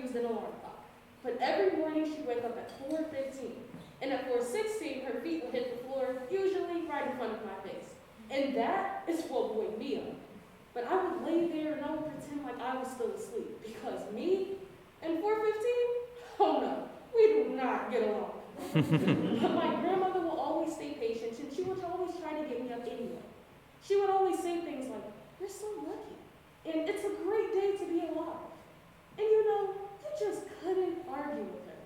used an alarm clock. But every morning she'd wake up at 4:15. And at 4:16, her feet would hit the floor, usually right in front of my face. And that is what woke me up. But I would lay there and I would pretend like I was still asleep. Because me and 4:15, oh no, we do not get along. But my grandmother will always stay patient, and she would always try to get me up anyway. She would always say things like, "You're so lucky, and it's a great day to be alive." And you know, you just couldn't argue with her.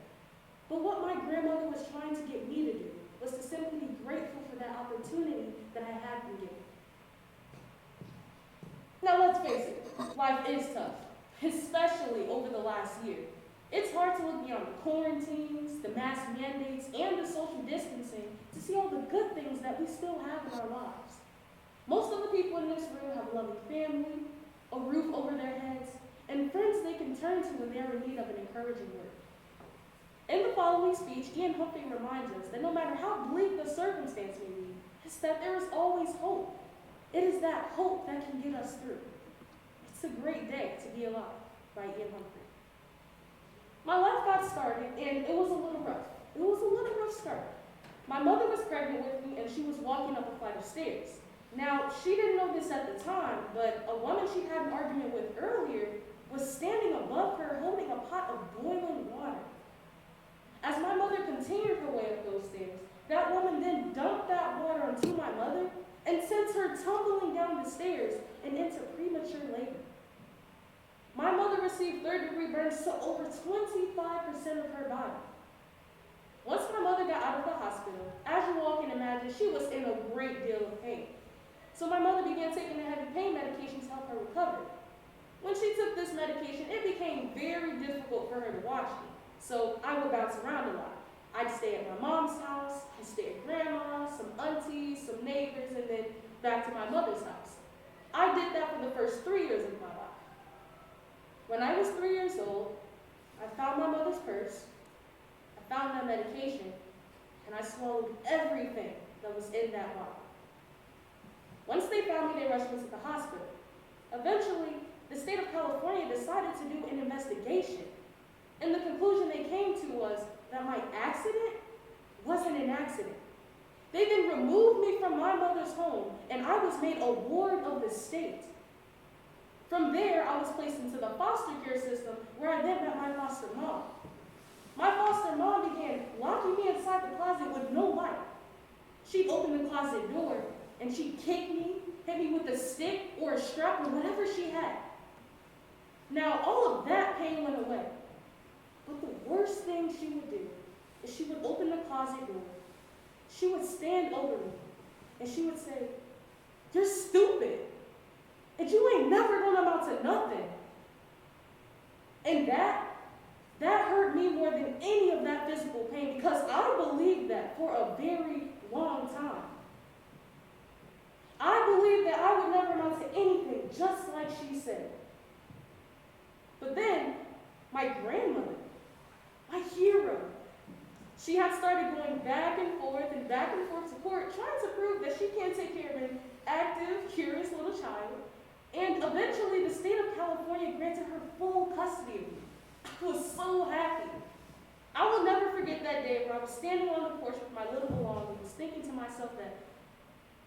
But what my grandmother was trying to get me to do was to simply be grateful for that opportunity that I had been given. Now let's face it, life is tough, especially over the last year. It's hard to look beyond the quarantines, the mask mandates, and the social distancing to see all the good things that we still have in our lives. Most of the people in this room have a loving family, a roof over their heads, and friends they can turn to when they are in need of an encouraging word. In the following speech, Ian Humphrey reminds us that no matter how bleak the circumstance may be, it's that there is always hope. It is that hope that can get us through. It's a great day to be alive, by Ian Humphrey. My life got started, and it was a little rough. It was a little rough start. My mother was pregnant with me, and she was walking up a flight of stairs. Now, she didn't know this at the time, but a woman she had an argument with earlier was standing above her holding a pot of boiling water. As my mother continued her way up those stairs, that woman then dumped that water onto my mother and sent her tumbling down the stairs and into premature labor. My mother received third-degree burns to over 25% of her body. Once my mother got out of the hospital, as you all can imagine, she was in a great deal of pain. So my mother began taking a heavy pain medication to help her recover. When she took this medication, it became very difficult for her to watch me. So I would bounce around a lot. I'd stay at my mom's house, I'd stay at grandma's, some aunties, some neighbors, and then back to my mother's house. I did that for the first 3 years of my life. When I was 3 years old, I found my mother's purse, I found that medication, and I swallowed everything that was in that bottle. Once they found me, they rushed me to the hospital. Eventually, the state of California decided to do an investigation, and the conclusion they came to was that my accident wasn't an accident. They then removed me from my mother's home, and I was made a ward of the state. From there, I was placed into the foster care system, where I then met my foster mom. My foster mom began locking me inside the closet with no light. She'd open the closet door, and she'd kick me, hit me with a stick or a strap or whatever she had. Now, all of that pain went away. But the worst thing she would do is she would open the closet door, she would stand over me, and she would say, "You're stupid, and you ain't never gonna amount to nothing." And that hurt me more than any of that physical pain, because I believed that for a very long time. I believed that I would never amount to anything, just like she said. But then, my grandmother, my hero, she had started going back and forth to court, trying to prove that she can take care of an active, curious little child. And eventually, the state of California granted her full custody of me. I was so happy. I will never forget that day where I was standing on the porch with my little belongings, thinking to myself that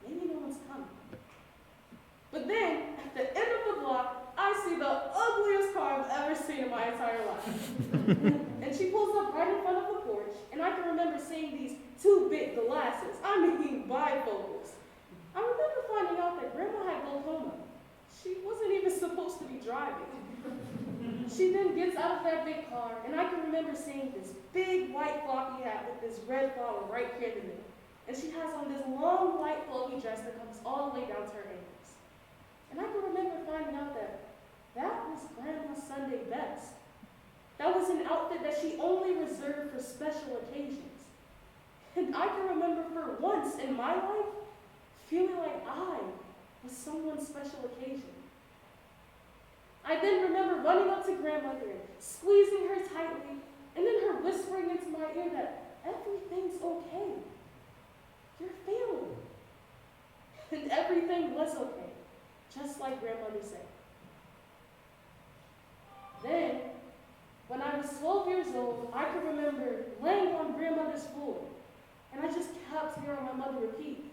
maybe no one's coming. But then, at the end of the block, I see the ugliest car I've ever seen in my entire life. And she pulls up right in front of the porch, and I can remember seeing these two big glasses. I mean, bifocals. I remember finding out that Grandma had glaucoma. She wasn't even supposed to be driving. She then gets out of that big car, and I can remember seeing this big white floppy hat with this red flower right here in the middle. And she has on this long white flowy dress that comes all the way down to her ankles. And I can remember finding out that that was Grandma's Sunday best. That was an outfit that she only reserved for special occasions. And I can remember for once in my life feeling like I was someone's special occasion. I then remember running up to Grandmother and squeezing her tightly, and then her whispering into my ear that everything's okay. You're family. And everything was okay, just like Grandmother said. Then, When I was 12 years old, I could remember laying on grandmother's floor, and I just kept hearing my mother repeat,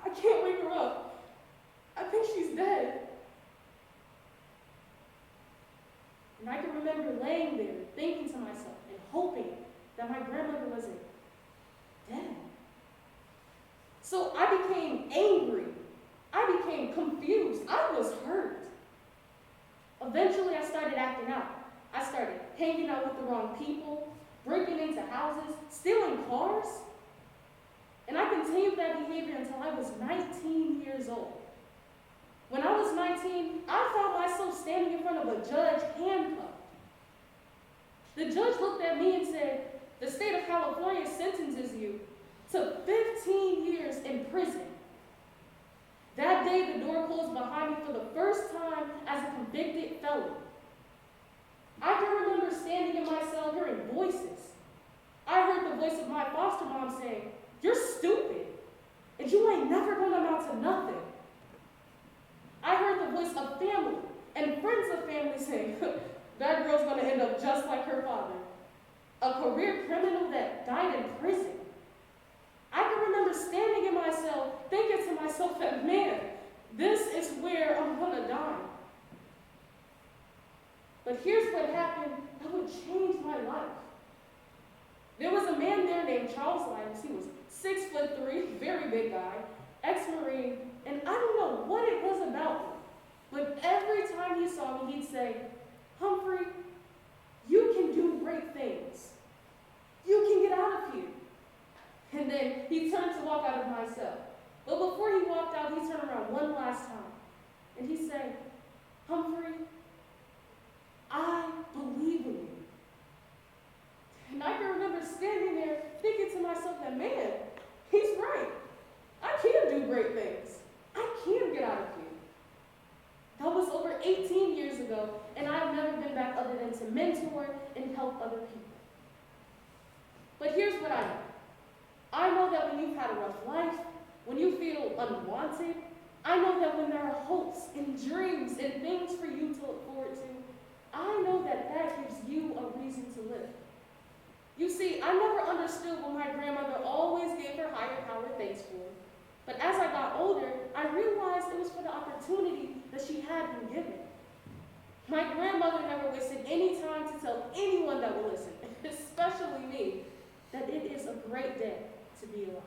"I can't wake her up. I think she's dead." And I can remember laying there, thinking to myself and hoping that my grandmother wasn't dead. So I became angry. I became confused. I was hurt. Eventually, I started acting out. I started hanging out with the wrong people, breaking into houses, stealing cars. And I continued that behavior until I was 19 years old. When I was 19, I found myself standing in front of a judge handcuffed. The judge looked at me and said, "The state of California sentences you to 15 years in prison." That day, the door closed behind me for the first time as a convicted felon. I can remember standing in my cell hearing voices. I heard the voice of my foster mom saying, "You're stupid, and you ain't never gonna amount to nothing." I heard the voice of family and friends of family saying, "That girl's gonna end up just like her father, a career criminal that died in prison." I can remember standing in my cell thinking to myself that, man, this is where I'm gonna die. But here's what happened that would change my life. There was a man there named Charles Lyons. He was 6'3", very big guy, ex-Marine, and I don't know what it was about him, but every time he saw me, he'd say, "Humphrey, you can do great things. You can get out of here." And then he turned to walk out of my cell. But before he walked out, he turned around one last time, and he said, "Humphrey, I believe in you." And I can remember standing there thinking to myself that, man, he's right. I can do great things. I can get out of here. That was over 18 years ago, and I've never been back other than to mentor and help other people. But here's what I know. I know that when you've had a rough life, when you feel unwanted, I know that when there are hopes and dreams and things for you to look forward to, I know that that gives you a reason to live. You see, I never understood what my grandmother always gave her higher power thanks for. But as I got older, I realized it was for the opportunity that she had been given. My grandmother never wasted any time to tell anyone that will listen, especially me, that it is a great day to be alive.